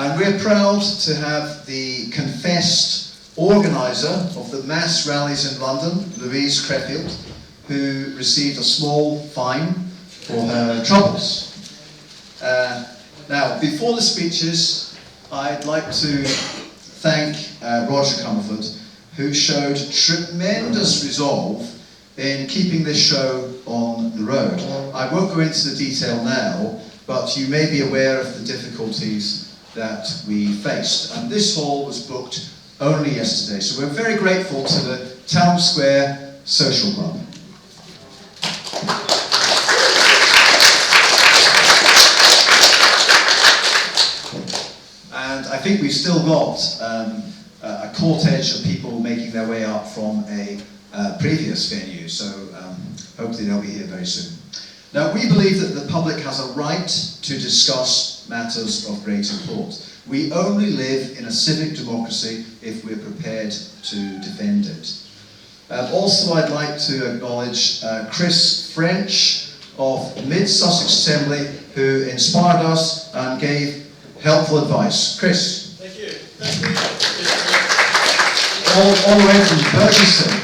And we're proud to have the confessed organiser of the mass rallies in London, Louise Creffield, who received a small fine for her troubles. Now, before the speeches, I'd like to thank Roger Comerford, who showed tremendous resolve in keeping this show on the road. I won't go into the detail now, but you may be aware of the difficulties that we faced. And this hall was booked only yesterday, so we're very grateful to the Town Square Social Club. And I think we've still got a cortege of people making their way up from a previous venue, so hopefully they'll be here very soon. Now, we believe that the public has a right to discuss matters of great import. We only live in a civic democracy if we're prepared to defend it. Also, I'd like to acknowledge Chris French of Mid-Sussex Assembly, who inspired us and gave helpful advice. Chris. Thank you. Thank you. All the way from Bexhill-on-Sea.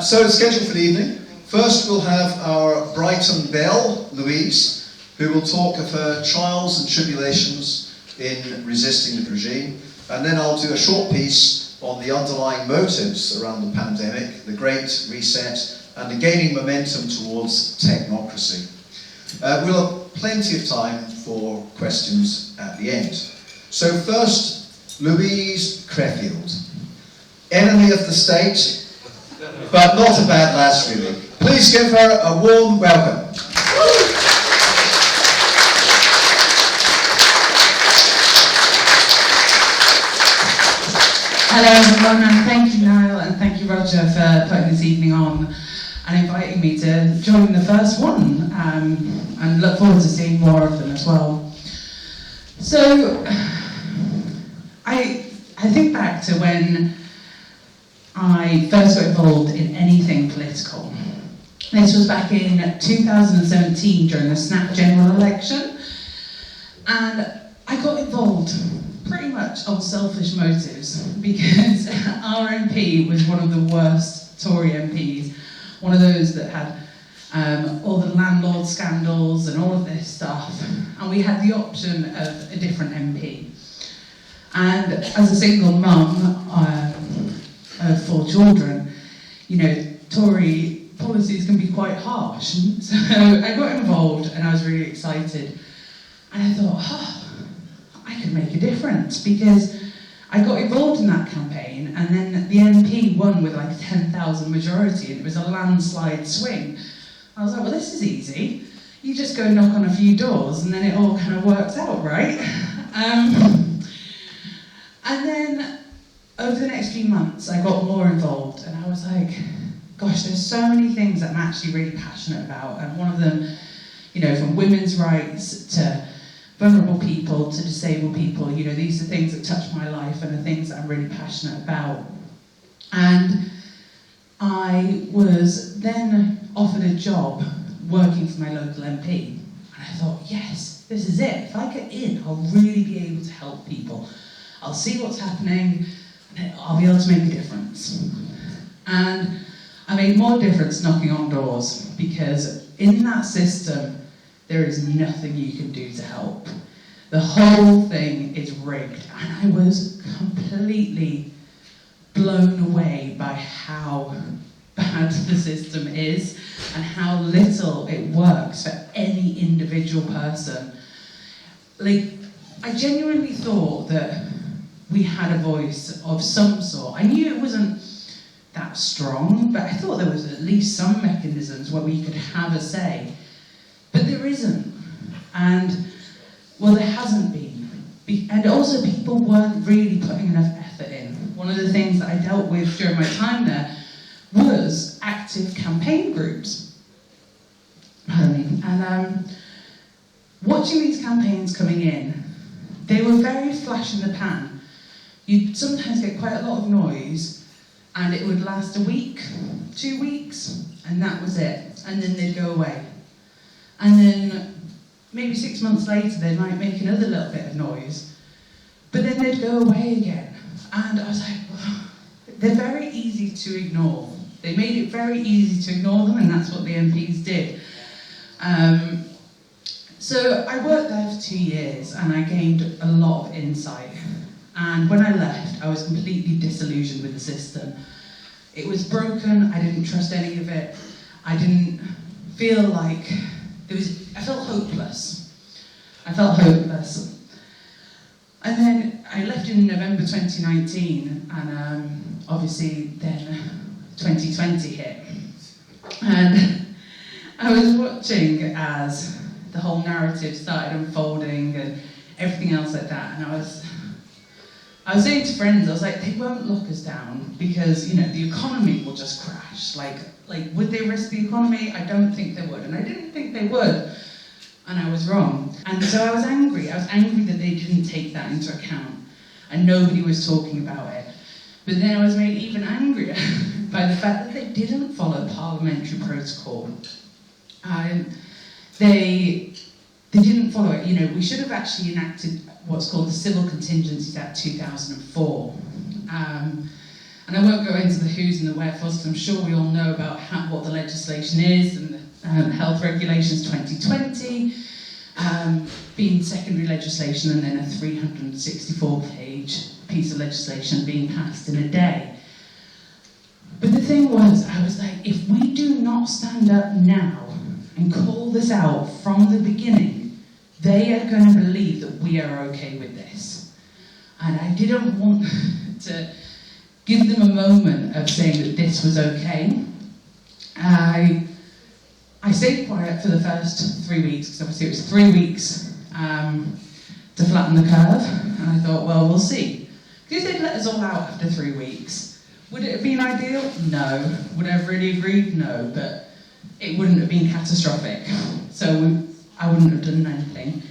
So it's scheduled for the evening. First we'll have our Brighton Belle, Louise, who will talk of her trials and tribulations in resisting the regime. And then I'll do a short piece on the underlying motives around the pandemic, the Great Reset, and the gaining momentum towards technocracy. We'll have plenty of time for questions at the end. So first, Louise Creffield. Enemy of the state, but not a bad lass really. Please give her a warm welcome. Hello everyone, and thank you Niall and thank you Roger for putting this evening on and inviting me to join the first one, and look forward to seeing more of them as well. So, I think back to when I first got involved in anything political. This was back in 2017 during the snap general election, and I got involved pretty much on selfish motives because our MP was one of the worst Tory MPs, one of those that had all the landlord scandals and all of this stuff, and we had the option of a different MP. And as a single mum of 4 children, you know, Tory policies can be quite harsh. So I got involved and I was really excited. And I thought, I could make a difference, because I got involved in that campaign and then the MP won with like a 10,000 majority and it was a landslide swing. I was like, well, this is easy. You just go knock on a few doors and then it all kind of works out, right? And then over the next few months, I got more involved and I was like, gosh, there's so many things that I'm actually really passionate about. And one of them, you know, from women's rights to vulnerable people to disabled people, you know, these are things that touch my life and the things that I'm really passionate about. And I was then offered a job working for my local MP. And I thought, yes, this is it. If I get in, I'll really be able to help people. I'll see what's happening, and I'll be able to make a difference. And I made more difference knocking on doors, because in that system, there is nothing you can do to help. The whole thing is rigged, and I was completely blown away by how bad the system is and how little it works for any individual person. Like, I genuinely thought that we had a voice of some sort. I knew it wasn't that strong, but I thought there was at least some mechanisms where we could have a say. But there isn't. And, well, there hasn't been. And also people weren't really putting enough effort in. One of the things that I dealt with during my time there was active campaign groups. Pardon me. And watching these campaigns coming in, they were very flash in the pan. You'd sometimes get quite a lot of noise, and it would last a week, 2 weeks, and that was it. And then they'd go away. And then maybe 6 months later they might make another little bit of noise, but then they'd go away again. And I was like, well, they're very easy to ignore. They made it very easy to ignore them, and that's what the MPs did. So I worked there for 2 years, and I gained a lot of insight. And when I left, I was completely disillusioned with the system. It was broken, I didn't trust any of it. I didn't feel like I felt hopeless. I felt hopeless. And then I left in November 2019, and obviously then 2020 hit. And I was watching as the whole narrative started unfolding and everything else like that, and I was saying to friends, I was like, they won't lock us down because, you know, the economy will just crash. Like, would they risk the economy? I don't think they would, and I didn't think they would, and I was wrong. And so I was angry that they didn't take that into account, and nobody was talking about it. But then I was made even angrier by the fact that they didn't follow parliamentary protocol. They didn't follow it. You know, we should have actually enacted what's called the Civil Contingencies Act 2004. And I won't go into the who's and the wherefores, because I'm sure we all know about what the legislation is, and the Health Regulations 2020, being secondary legislation, and then a 364-page piece of legislation being passed in a day. But the thing was, I was like, if we do not stand up now and call this out from the beginning, they are going to believe that we are okay with this. And I didn't want to give them a moment of saying that this was okay. I stayed quiet for the first 3 weeks, because obviously it was 3 weeks to flatten the curve, and I thought, well, we'll see. Because they'd let us all out after 3 weeks. Would it have been ideal? No. Would I have really agreed? No. But it wouldn't have been catastrophic. So I wouldn't have done anything.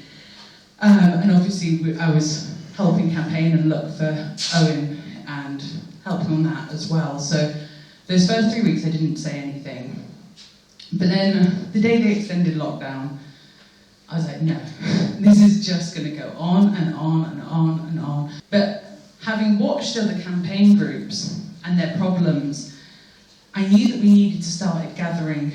And obviously I was helping campaign and look for Owen and helping on that as well. So those first 3 weeks I didn't say anything. But then the day they extended lockdown, I was like, no, this is just going to go on and on and on and on. But having watched other campaign groups and their problems, I knew that we needed to start gathering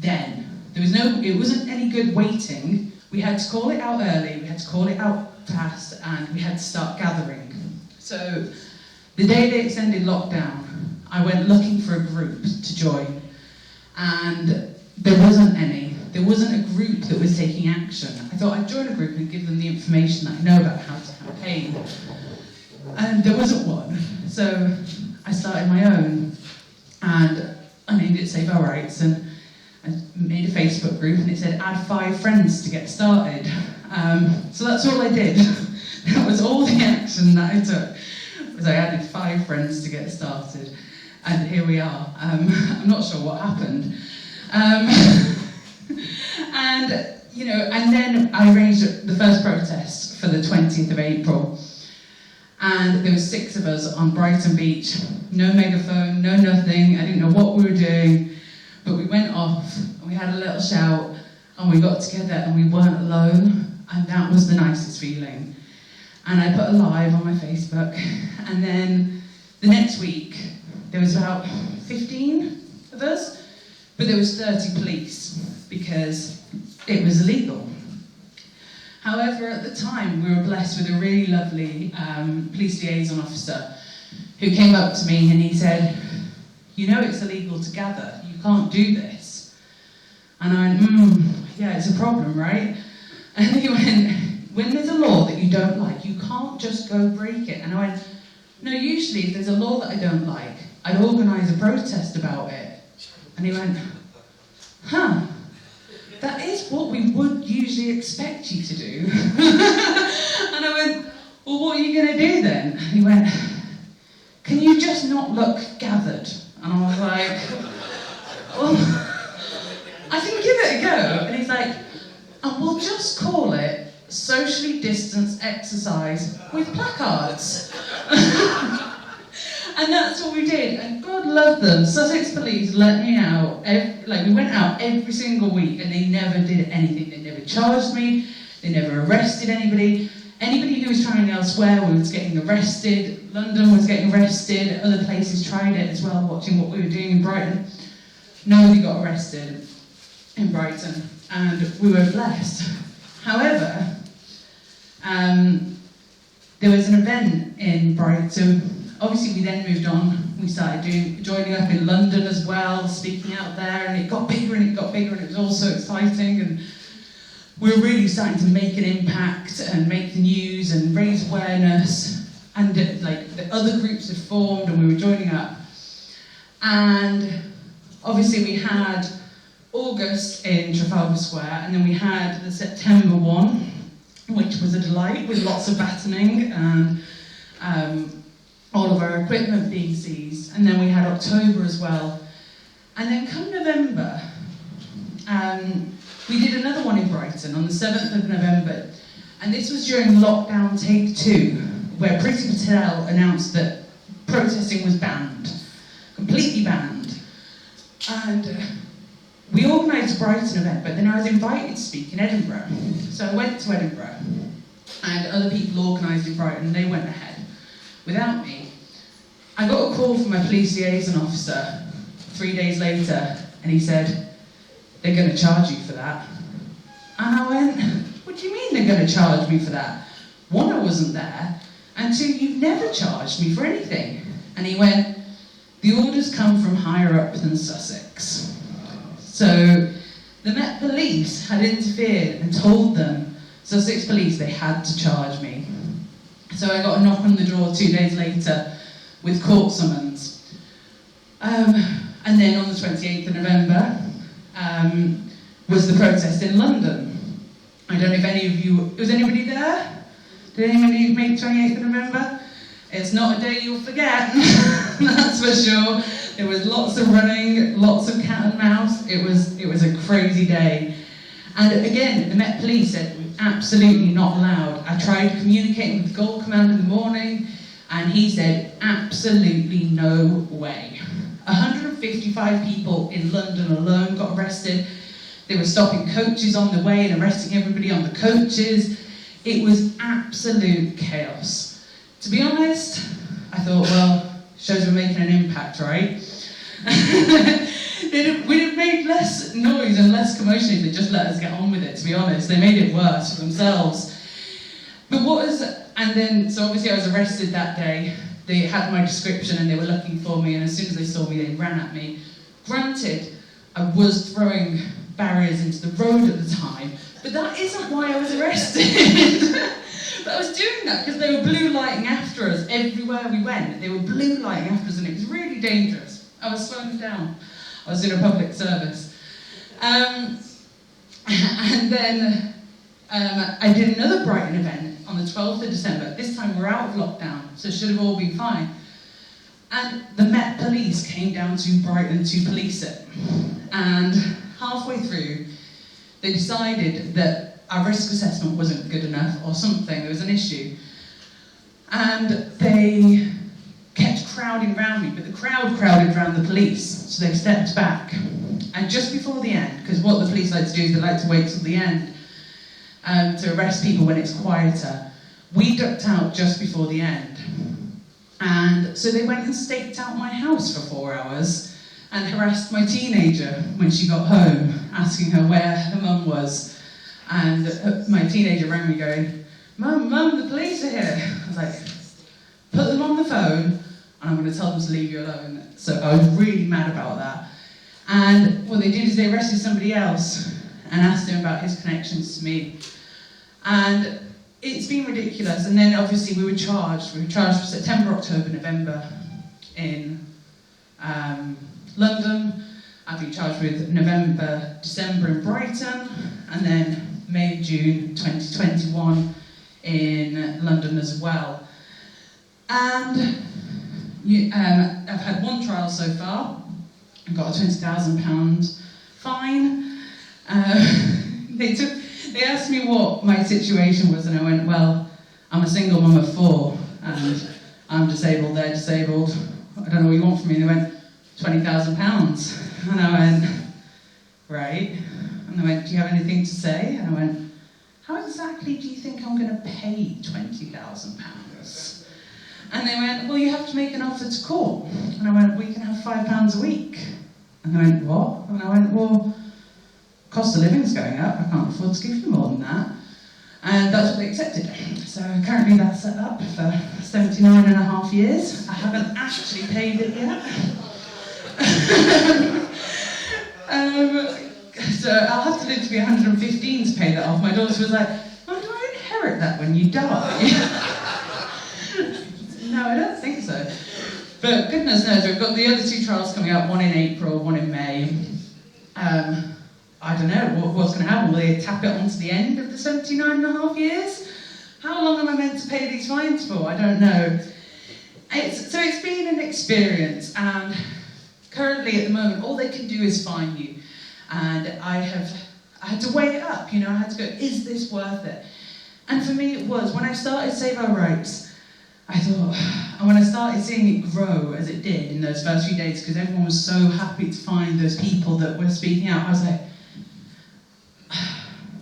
then. It wasn't any good waiting. We had to call it out early, we had to call it out fast, and we had to start gathering. So the day they extended lockdown, I went looking for a group to join, and there wasn't any. There wasn't a group that was taking action. I thought I'd join a group and give them the information that I know about how to campaign. And there wasn't one. So I started my own, and I named it Save Our Rights, and I made a Facebook group, and it said add 5 friends to get started. So that's all I did. That was all the action that I took, was I added 5 friends to get started. And here we are. I'm not sure what happened. And then I arranged the first protest for the 20th of April. And there were 6 of us on Brighton Beach, no megaphone, no nothing. I didn't know what we were doing, but we went off and we had a little shout and we got together and we weren't alone, and that was the nicest feeling. And I put a live on my Facebook, and then the next week there was about 15 of us, but there was 30 police because it was illegal. However, at the time, we were blessed with a really lovely police liaison officer who came up to me and he said, you know it's illegal to gather, you can't do this. And I went, yeah, it's a problem, right? And he went, when there's a law that you don't like, you can't just go break it. And I went, no, usually if there's a law that I don't like, I'd organise a protest about it. And he went, that is what we would usually expect you to do. And I went, well, what are you going to do then? And he went, can you just not look gathered? And I was like, well, I can give it a go. And he's like, and we'll just call it socially distanced exercise with placards. And that's what we did, and God love them. Sussex Police let me out. We went out every single week, and they never did anything. They never charged me. They never arrested anybody. Anybody who was trying elsewhere was getting arrested. London was getting arrested. Other places tried it as well, watching what we were doing in Brighton. Nobody got arrested in Brighton, and we were blessed. However, there was an event in Brighton. So obviously we then moved on. We started joining up in London as well, speaking out there, and it got bigger and it got bigger, and it was all so exciting. And we were really starting to make an impact and make the news and raise awareness. And the other groups had formed, and we were joining up. And obviously we had August in Trafalgar Square, and then we had the September one, which was a delight, with lots of batoning and all of our equipment being seized. And then we had October as well. And then come November, we did another one in Brighton on the 7th of November. And this was during lockdown take 2, where Priti Patel announced that protesting was banned, completely banned. And we organised a Brighton event, but then I was invited to speak in Edinburgh. So I went to Edinburgh, and other people organised in Brighton, and they went ahead without me. I got a call from my police liaison officer 3 days later, and he said, "They're going to charge you for that." And I went, "What do you mean they're going to charge me for that? One, I wasn't there, and two, you've never charged me for anything." And he went, "The orders come from higher up than Sussex." So the Met Police had interfered and told them, Sussex Police, they had to charge me. So I got a knock on the door 2 days later with court summons. And then on the 28th of November was the protest in London. I don't know if any of you, was anybody there? Did anybody make 28th of November? It's not a day you'll forget, that's for sure. There was lots of running, lots of cat and mouse. It was a crazy day. And again, the Met Police said, absolutely not allowed. I tried communicating with the Gold Command in the morning, and he said, absolutely no way. 155 people in London alone got arrested. They were stopping coaches on the way and arresting everybody on the coaches. It was absolute chaos. To be honest, I thought, well, shows we're making an impact, right? We'd have made less noise and less commotion if they just let us get on with it, to be honest. They made it worse for themselves. But so obviously I was arrested that day. They had my description and they were looking for me, and as soon as they saw me, they ran at me. Granted, I was throwing barriers into the road at the time, but that isn't why I was arrested. But I was doing that because they were blue lighting after us everywhere we went. They were blue lighting after us, and it was really dangerous. I was slowing down. I was in a public service. And then I did another Brighton event on the 12th of December. This time we're out of lockdown, so it should have all been fine. And the Met Police came down to Brighton to police it. And halfway through, they decided that our risk assessment wasn't good enough or something, there was an issue. And they kept crowding around me, but the crowd crowded around the police, so they stepped back. And just before the end, because what the police like to do is they like to wait till the end to arrest people when it's quieter, we ducked out just before the end. And so they went and staked out my house for 4 hours and harassed my teenager when she got home, asking her where her mum was. And my teenager rang me going, Mum, the police are here. I was like, put them on the phone and I'm going to tell them to leave you alone. So I was really mad about that. And what they did is they arrested somebody else and asked him about his connections to me. And it's been ridiculous. And then obviously we were charged. We were charged for September, October, November in London. I've been charged with November, December in Brighton, and then May, June 2021 in London as well. And I've had one trial so far. I got a £20,000 fine. They asked me what my situation was, and I went, well, I'm a single mum of 4, and I'm disabled, they're disabled. I don't know what you want from me. And they went, £20,000. And I went, right. And they went, do you have anything to say? And I went, how exactly do you think I'm going to pay £20,000? And they went, well, you have to make an offer to court. And I went, well, you can have £5 a week. And they went, what? And I went, well, cost of living's going up. I can't afford to give you more than that. And that's what they accepted. So currently that's set up for 79 and a half years. I haven't actually paid it yet. So I'll have to live to be 115 to pay that off. My daughter was like, oh, do I inherit that when you die? No, I don't think so. But goodness knows, we've got the other 2 trials coming up, one in April, one in May. I don't know what's going to happen. Will they tap it onto the end of the 79 and a half years? How long am I meant to pay these fines for? I don't know. So it's been an experience, and currently at the moment, all they can do is fine you. And I had to weigh it up, I had to go, is this worth it? And for me it was. When I started Save Our Rights, I thought, and when I started seeing it grow as it did in those first few days, because everyone was so happy to find those people that were speaking out, I was like,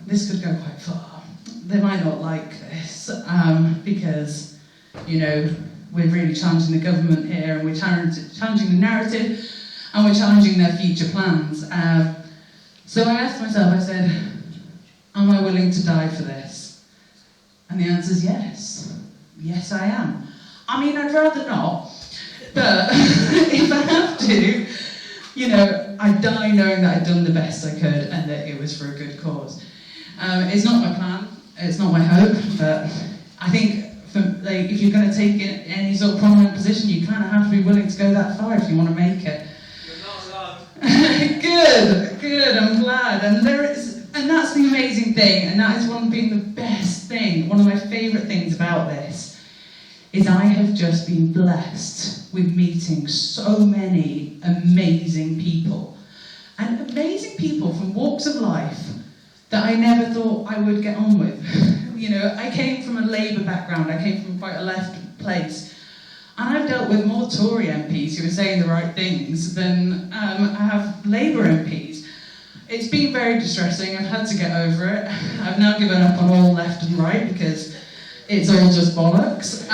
this could go quite far. They might not like this, because, we're really challenging the government here, and we're challenging the narrative, and we're challenging their future plans. So I asked myself, I said, am I willing to die for this? And the answer is yes. Yes, I am. I mean, I'd rather not, but if I have to, I'd die knowing that I'd done the best I could and that it was for a good cause. It's not my plan, it's not my hope, but I think if you're going to take any sort of prominent position, you kind of have to be willing to go that far if you want to make it. You're not alone. Good, I'm glad. And that's the amazing thing, and that is been the best thing, one of my favourite things about this, is I have just been blessed with meeting so many amazing people. And amazing people from walks of life that I never thought I would get on with. I came from a Labour background, I came from quite a left place, and I've dealt with more Tory MPs who are saying the right things than I have Labour MPs. It's been very distressing, I've had to get over it. I've now given up on all left and right because it's all just bollocks.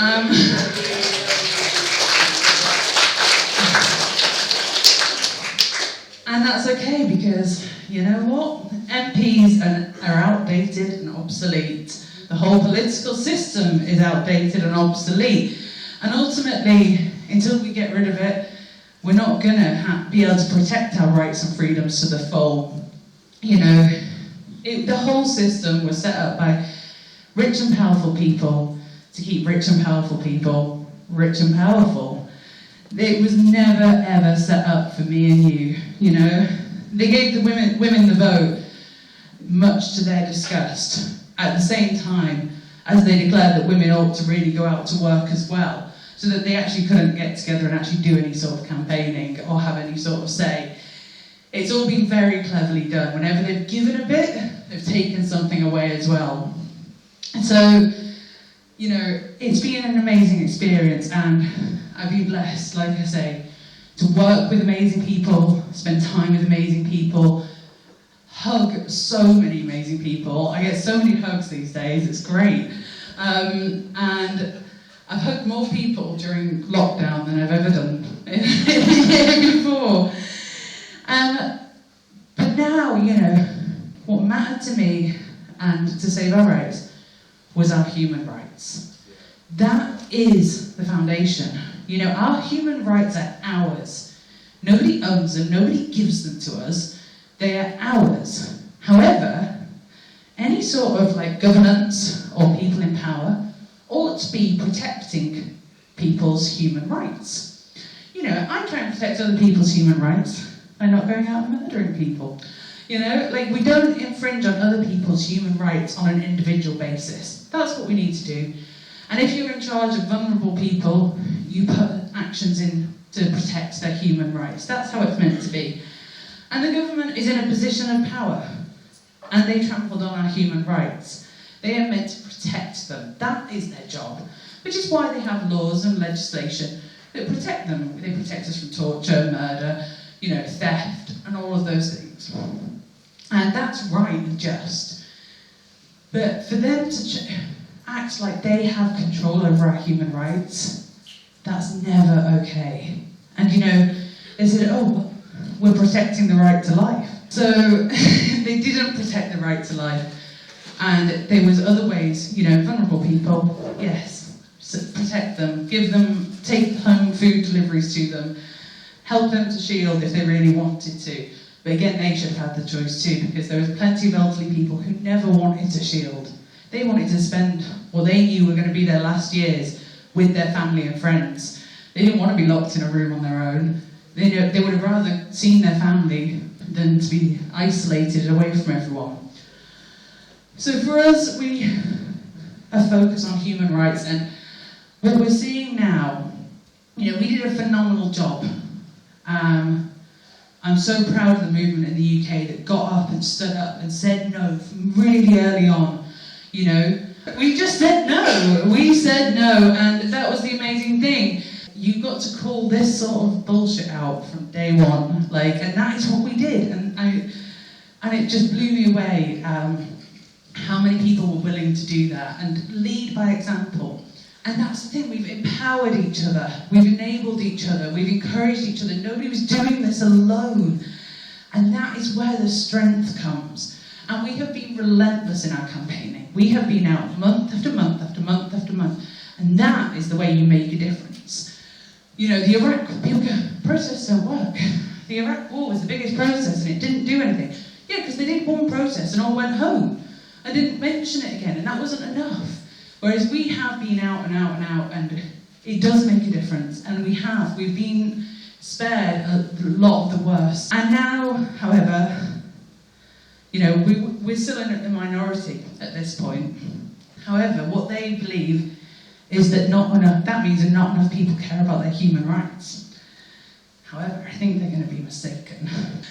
And that's okay, because you know what? MPs are outdated and obsolete. The whole political system is outdated and obsolete. And ultimately, until we get rid of it, we're not going to be able to protect our rights and freedoms to the full. The whole system was set up by rich and powerful people to keep rich and powerful people rich and powerful. It was never ever set up for me and you. They gave the women the vote, much to their disgust, at the same time as they declared that women ought to really go out to work as well, so that they actually couldn't get together and actually do any sort of campaigning or have any sort of say. It's all been very cleverly done. Whenever they've given a bit, they've taken something away as well. And so, it's been an amazing experience, and I've been blessed, like I say, to work with amazing people, spend time with amazing people, hug so many amazing people. I get so many hugs these days, it's great. And I've hugged more people during lockdown than I've ever done in the year before. But now, what mattered to me and to Save Our Rights was our human rights. That is the foundation. Our human rights are ours. Nobody owns them, nobody gives them to us. They are ours. However, any sort of governance or people in power ought to be protecting people's human rights. I try and protect other people's human rights by not going out and murdering people. We don't infringe on other people's human rights on an individual basis. That's what we need to do. And if you're in charge of vulnerable people, you put actions in to protect their human rights. That's how it's meant to be. And the government is in a position of power, and they trampled on our human rights. They are meant to protect them. That is their job, which is why they have laws and legislation. that protect them. They protect us from torture, murder, theft, and all of those things. And that's right and just. But for them to act like they have control over our human rights, that's never okay. And they said, oh, we're protecting the right to life. So they didn't protect the right to life. And there was other ways, vulnerable people, yes, so protect them, take home food deliveries to them, help them to shield if they really wanted to. But again, they should have had the choice too, because there was plenty of elderly people who never wanted to shield. They wanted to spend what they knew were going to be their last years with their family and friends. They didn't want to be locked in a room on their own. They would have rather seen their family than to be isolated away from everyone. So for us, we are focused on human rights, and what we're seeing now, we did a phenomenal job. I'm so proud of the movement in the UK that got up and stood up and said no from really early on. We just said no. We said no, and that was the amazing thing. You got to call this sort of bullshit out from day one, and that is what we did. And it just blew me away how many people were willing to do that and lead by example. And that's the thing, we've empowered each other, we've enabled each other, we've encouraged each other. Nobody was doing this alone. And that is where the strength comes. And we have been relentless in our campaigning. We have been out month after month after month after month. And that is the way you make a difference. The Iraq, people go, protests don't work. The Iraq war was the biggest protest and it didn't do anything. Yeah, because they did one protest and all went home. I didn't mention it again, and that wasn't enough. Whereas we have been out and out and out, and it does make a difference. And we've been spared a lot of the worst. And now, however, we're still in a minority at this point. However, what they believe is that that means that not enough people care about their human rights. However, I think they're going to be mistaken.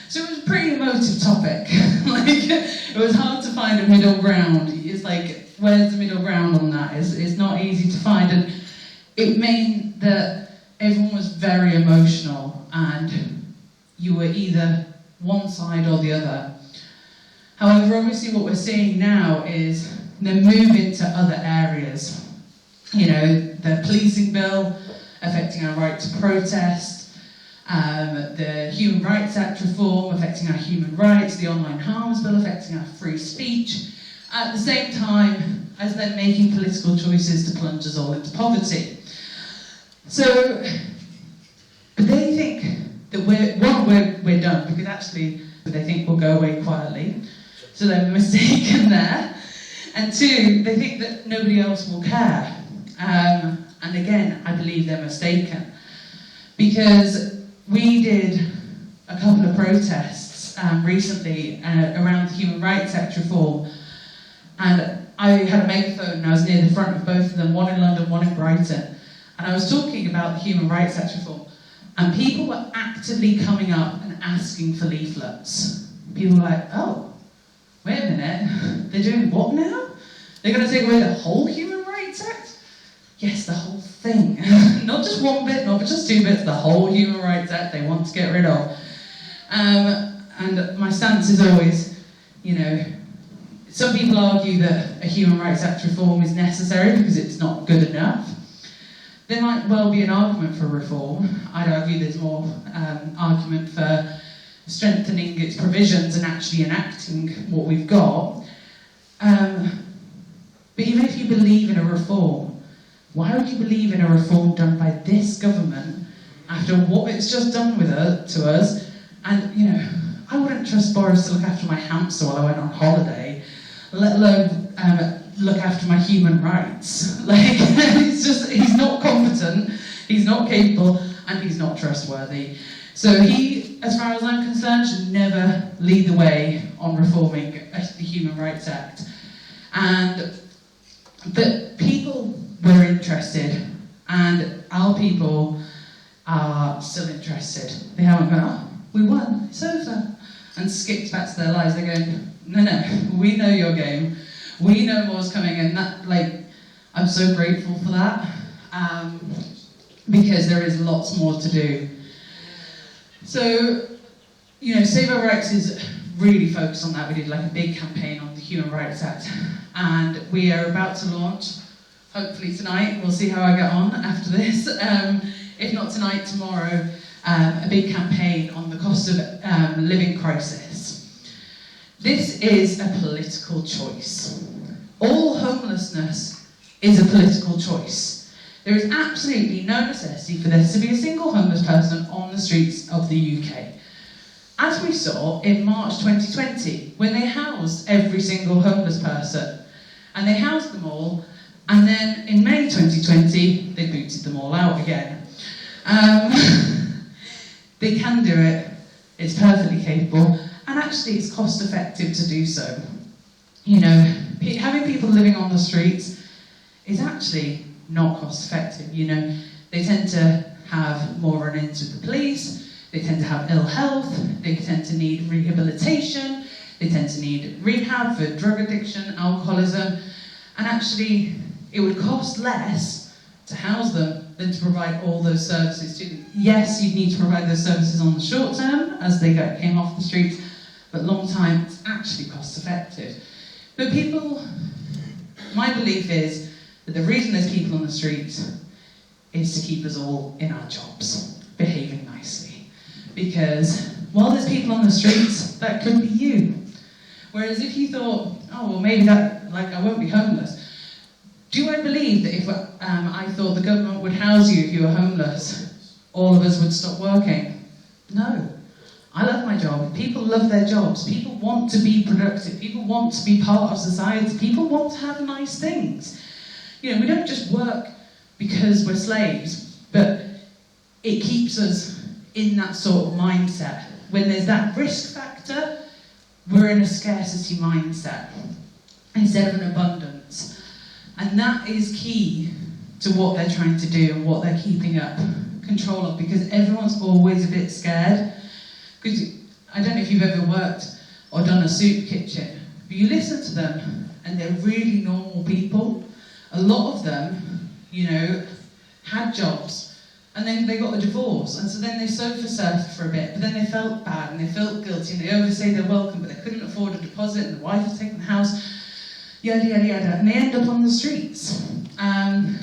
So it was a pretty emotive topic. It was hard to find a middle ground. It's where's the middle ground on that? It's not easy to find. And it meant that everyone was very emotional and you were either one side or the other. However, obviously what we're seeing now is the move into other areas. The policing bill affecting our right to protest, the Human Rights Act reform affecting our human rights, the Online Harms Bill affecting our free speech, at the same time as they're making political choices to plunge us all into poverty. So, but they think that we're done, because actually they think we'll go away quietly, so they're mistaken there. And two, they think that nobody else will care. And again, I believe they're mistaken, because we did a couple of protests recently around the Human Rights Act reform, and I had a megaphone and I was near the front of both of them, one in London, one in Brighton, and I was talking about the Human Rights Act reform, and people were actively coming up and asking for leaflets. People were like, oh, wait a minute, they're doing what now? They're going to take away the whole Human Rights Act? Yes, the whole thing. Not just one bit, not just two bits, the whole Human Rights Act they want to get rid of. And my stance is always, some people argue that a Human Rights Act reform is necessary because it's not good enough. There might well be an argument for reform. I'd argue there's more argument for strengthening its provisions and actually enacting what we've got. But even if you believe in a reform, why would you believe in a reform done by this government after what it's just done to us? And, I wouldn't trust Boris to look after my hamster while I went on holiday, let alone look after my human rights. It's just, he's not competent, he's not capable, and he's not trustworthy. So he, as far as I'm concerned, should never lead the way on reforming the Human Rights Act. But people were interested, and our people are still interested. They haven't gone, oh, we won, it's over, and skipped back to their lives. They're going, no, we know your game, we know more's coming, and that, I'm so grateful for that. because there is lots more to do. So, Save Our Rights is really focused on that. We did like a big campaign on the Human Rights Act, and we are about to launch, hopefully tonight, we'll see how I get on after this, if not tonight, tomorrow, a big campaign on the cost of living crisis. This is a political choice. All homelessness is a political choice. There is absolutely no necessity for there to be a single homeless person on the streets of the UK. As we saw in March 2020, when they housed every single homeless person, and they housed them all, and then in May 2020, they booted them all out again. They can do it, it's perfectly capable, and actually it's cost effective to do so. Having people living on the streets is actually not cost effective. They tend to have more run-ins with the police, they tend to have ill health, they tend to need rehabilitation, they tend to need rehab for drug addiction, alcoholism, and actually it would cost less to house them than to provide all those services to them. Yes, you'd need to provide those services on the short term as they came off the streets, but long time it's actually cost effective. But my belief is that the reason there's people on the streets is to keep us all in our jobs, behaving nicely. Because while there's people on the streets, that could be you. Whereas if you thought, maybe I won't be homeless. Do I believe that if I thought the government would house you if you were homeless, all of us would stop working? No. I love my job. People love their jobs. People want to be productive. People want to be part of society. People want to have nice things. We don't just work because we're slaves, but it keeps us in that sort of mindset. When there's that risk factor, we're in a scarcity mindset instead of an abundance. And that is key to what they're trying to do and what they're keeping up control of, because everyone's always a bit scared. Because I don't know if you've ever worked or done a soup kitchen, but you listen to them and they're really normal people. A lot of them, had jobs and then they got a divorce, and so then they sofa surfed for a bit, but then they felt bad and they felt guilty and they overstayed their welcome, but they couldn't afford a deposit and the wife had taken the house, yada yada yada, and they end up on the streets. And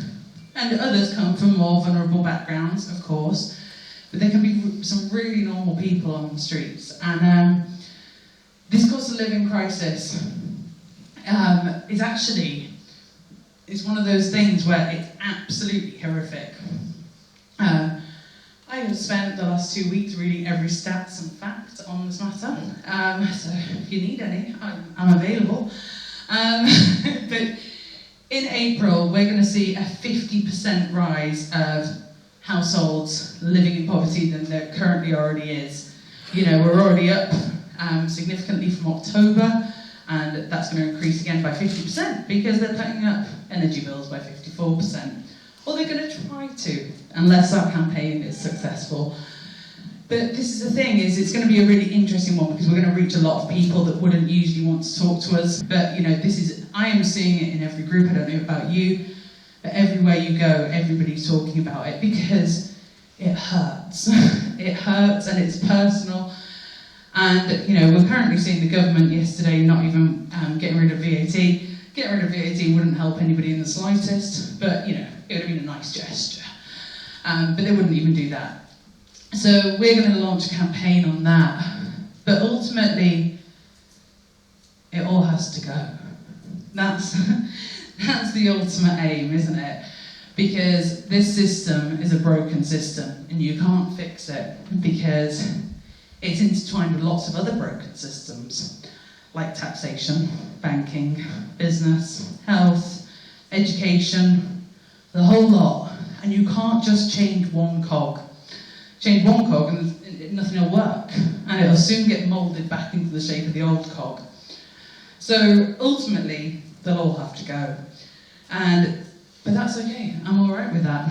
others come from more vulnerable backgrounds, of course, but there can be some really normal people on the streets. And this cost of living crisis is one of those things where it's absolutely horrific. I have spent the last 2 weeks reading every stats and fact on this matter, so if you need any, I'm available. But in April, we're going to see a 50% rise of households living in poverty than there currently already is. We're already up significantly from October, and that's going to increase again by 50% because they're putting up energy bills by 54%. Or they're going to try to, unless our campaign is successful. But this is the thing, it's going to be a really interesting one because we're going to reach a lot of people that wouldn't usually want to talk to us. But I am seeing it in every group. I don't know about you, but everywhere you go, everybody's talking about it because it hurts. It hurts and it's personal. And we're currently seeing the government yesterday not even getting rid of VAT. Getting rid of VAT wouldn't help anybody in the slightest, but it would have been a nice gesture. But they wouldn't even do that. So we're going to launch a campaign on that. But ultimately, it all has to go. That's the ultimate aim, isn't it? Because this system is a broken system, and you can't fix it because it's intertwined with lots of other broken systems, like taxation, banking, business, health, education, the whole lot. And you can't just change one cog. Change one cog and nothing will work. And it'll soon get moulded back into the shape of the old cog. So ultimately, they'll all have to go. But that's okay, I'm all right with that.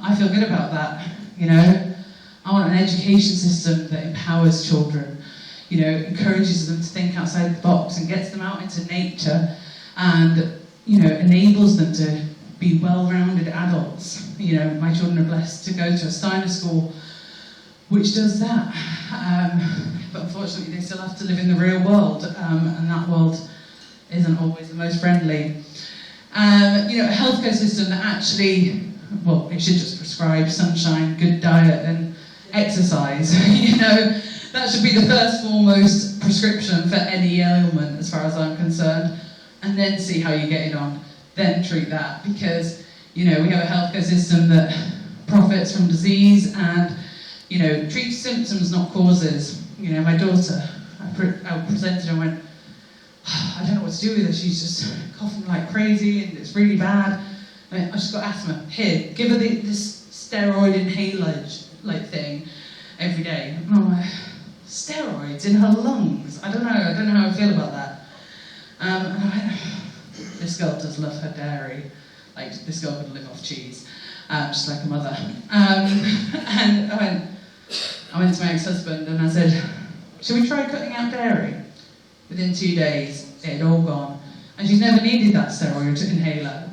I feel good about that, I want an education system that empowers children, encourages them to think outside the box and gets them out into nature and, enables them to be well-rounded adults. You know, my children are blessed to go to a Steiner school which does that. But unfortunately they still have to live in the real world, and that world isn't always the most friendly. You know, a healthcare system that actually, well, it should just prescribe sunshine, good diet and exercise. You know, that should be the first foremost prescription for any ailment as far as I'm concerned, and then see how you're getting on, then treat that. Because, you know, we have a healthcare system that profits from disease and, you know, treats symptoms, not causes. You know, my daughter, I presented and went, I don't know what to do with her, she's just coughing like crazy and it's really bad. I just got asthma. Here, give her this steroid inhaler like thing every day. And I'm like, steroids in her lungs? I don't know how I feel about that. And I went, this girl does love her dairy. Like, this girl could live off cheese, just like a mother. And I went to my ex-husband and I said, should we try cutting out dairy? Within 2 days, it had all gone. And she's never needed that steroid inhaler,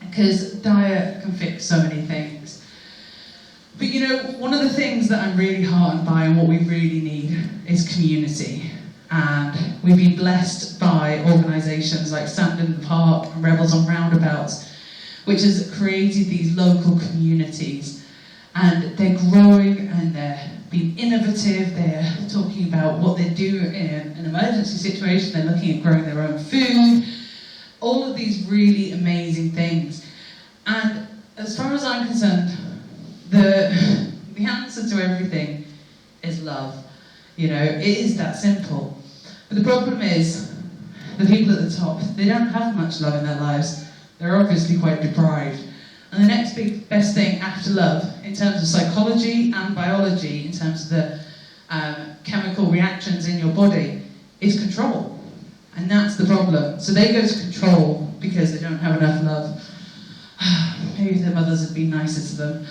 because diet can fix so many things. But you know, one of the things that I'm really heartened by and what we really need is community. And we've been blessed by organisations like Stand in the Park and Rebels on Roundabouts, which has created these local communities. And they're growing and they're being innovative, they're talking about what they do in an emergency situation, they're looking at growing their own food, all of these really amazing things. And as far as I'm concerned, the answer to everything is love. You know, it is that simple. But the problem is, the people at the top, they don't have much love in their lives. They're obviously quite deprived. And the next best thing after love, in terms of psychology and biology, in terms of the chemical reactions in your body, is control. And that's the problem. So they go to control because they don't have enough love. Maybe their mothers have been nicer to them.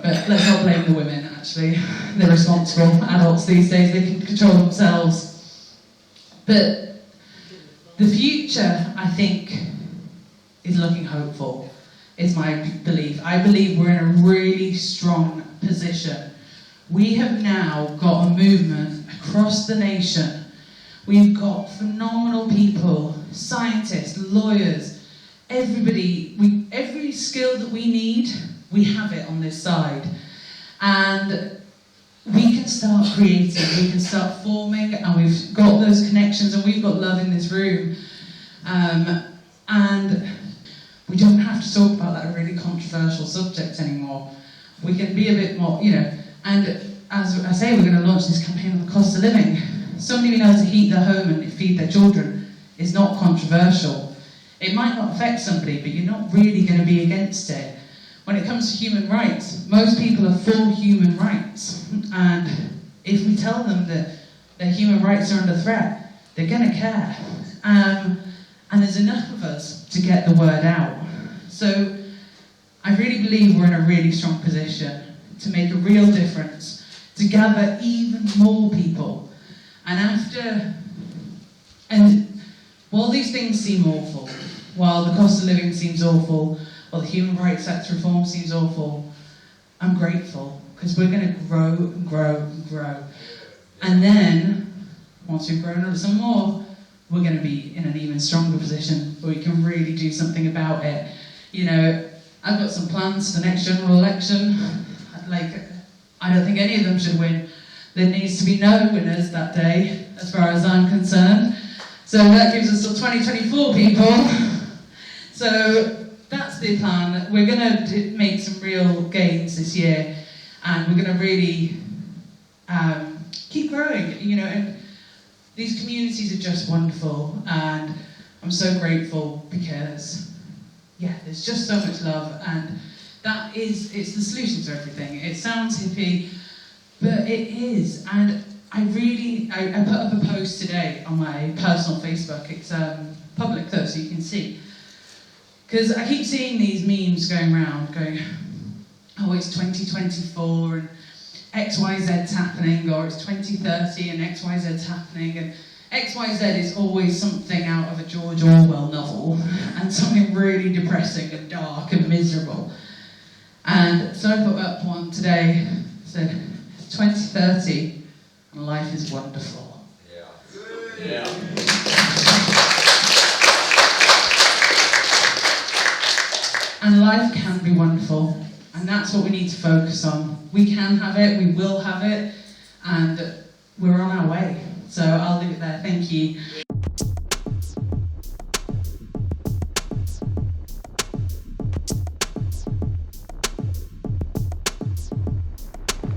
But let's not blame the women, actually. They're responsible adults these days. They can control themselves. But the future, I think, is looking hopeful. Is my belief. I believe we're in a really strong position. We have now got a movement across the nation. We've got phenomenal people, scientists, lawyers, everybody. Every skill that we need, we have it on this side. And we can start creating, we can start forming, and we've got those connections, and we've got love in this room. And we don't have to talk about that really controversial subject anymore. We can be a bit more, you know, and as I say, we're going to launch this campaign on the cost of living. Somebody being able to heat their home and feed their children is not controversial. It might not affect somebody, but you're not really going to be against it. When it comes to human rights, most people are for human rights. And if we tell them that their human rights are under threat, they're going to care. And there's enough of us to get the word out. So I really believe we're in a really strong position to make a real difference, to gather even more people. And while these things seem awful, while the cost of living seems awful, while the Human Rights Act reform seems awful, I'm grateful, because we're going to grow and grow and grow. And then, once we've grown up some more, we're going to be in an even stronger position where we can really do something about it. You know, I've got some plans for the next general election. Like, I don't think any of them should win. There needs to be no winners that day, as far as I'm concerned. So that gives us till 2024, people. So that's the plan. We're going to make some real gains this year, and we're going to really keep growing, you know, and these communities are just wonderful, and I'm so grateful because, yeah, there's just so much love, and it's the solution to everything. It sounds hippie, but it is. And I put up a post today on my personal Facebook. It's public though, so you can see. Because I keep seeing these memes going around, going, oh, it's 2024 and XYZ's happening, or it's 2030 and XYZ's happening, and XYZ is always something out of a George Orwell novel, and something really depressing and dark and miserable. And so I put up one today, said, 2030, and life is wonderful. Yeah. And life can be wonderful, and that's what we need to focus on. We can have it, we will have it, and we're on our way. So I'll leave it there. Thank you.